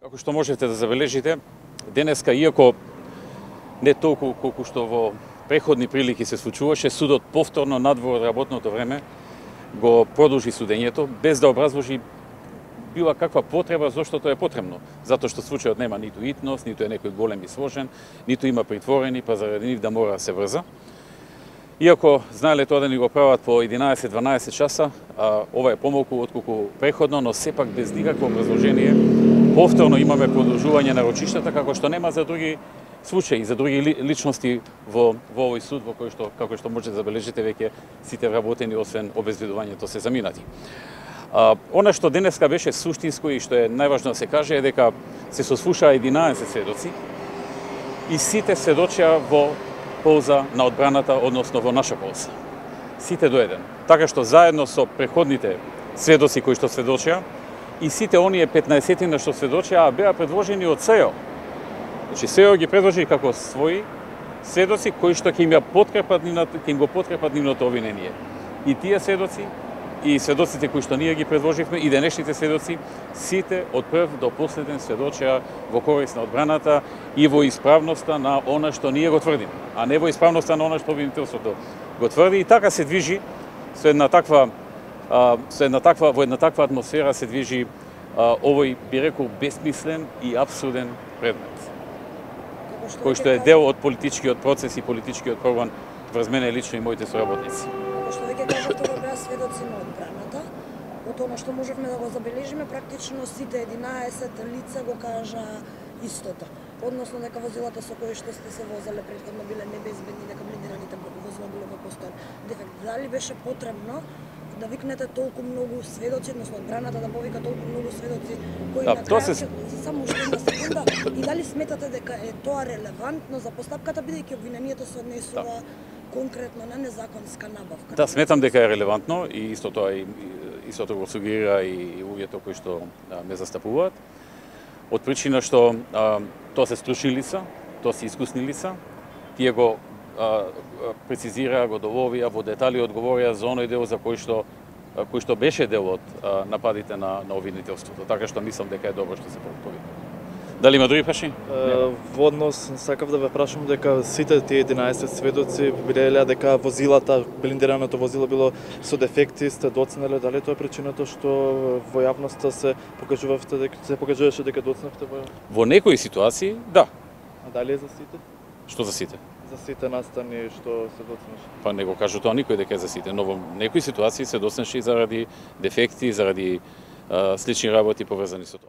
Како што можете да забележите, денеска, иако не толку колку што во преходни прилики се случуваше, судот повторно надвор од работното време го продолжи судењето без да образложи била каква потреба зошто тоа е потребно. Затоа што случајот нема ниту итност, ниту е некој голем и сложен, ниту има притворени, па заради нив да мора да се врза. Иако знаеле тоа да ни го прават по 11-12 часа, ова е помалку отколку преходно, но сепак без никакво образложение, повторно имаме продолжување на рочиштата, како што нема за други случаи, за други личности во овој суд, во кој што, како што можете да забележите, веќе сите вработени, освен обезвредувањето, се заминати. Она што денеска беше суштинско и што е најважно да се каже е дека се сослушаа 11 сведоци и сите сведочеа во полза на одбраната, односно во наша полза. Сите до еден. Така што заедно со преходните сведоци кои што сведочеа и сите оние 15-тина што сведочеа беа предложени од СЕО. Значи СЕО ги предложи како своји сведоци кои што ќе им го подкрепат нивното обвинение. И тие сведоци и сведоците кои што ние ги предложивме и денешните сведоци, сите од прв до последен сведочеа во корист на одбраната и во исправноста на она што ние го тврдиме, а не во исправноста на она што обвинителството го тврди. И така се движи во една таква атмосфера се движи овој, би рекол, бесмислен и апсурден предмет, кој што е дел од политичкиот процес и политичкиот прогон врз мене лично и моите соработници. Што веќе кажавте, да беа сведоци на одбраната, од она што можевме да го забележиме, практично сите 11 лица го кажа истото. Односно дека возилата со кои што сте се возеле претходно биле небезбедни, дека блиндираните возила биле во постојан дефект. Дали беше потребно да викнете толку многу сведоци, односно одбраната да повика толку многу сведоци кои на крај само уште една секунда, и дали сметате дека е тоа релевантно за постапката, бидејќи обвинението се однесува конкретно на незаконска набавка? Да, сметам дека е релевантно и исто тоа истото го сугерира и луѓето кои што ме застапуваат. Од причина што тоа се стручни лица, тоа се искусни лица, тие го прецизираа, го доловија, во детали одговорија за оној дел за кој што беше дел од нападите на обвинителството. Така што мислам дека е добро што се повика. Дали има други прашања? Во однос сакав да ве прашам дека сите тие 11 сведоци велелеа дека возилата, блиндираното возило било со дефекти, сте доцнеле, дали тоа е причината што во јавноста се покажуваше дека доцневте во некои ситуации, да. А дали е за сите? Што за сите? За сите настани што се доцнеше. Па не го кажу тоа никој дека е за сите, но во некои ситуации се доцнеше и заради дефекти, заради слични работи поврзани со тоа.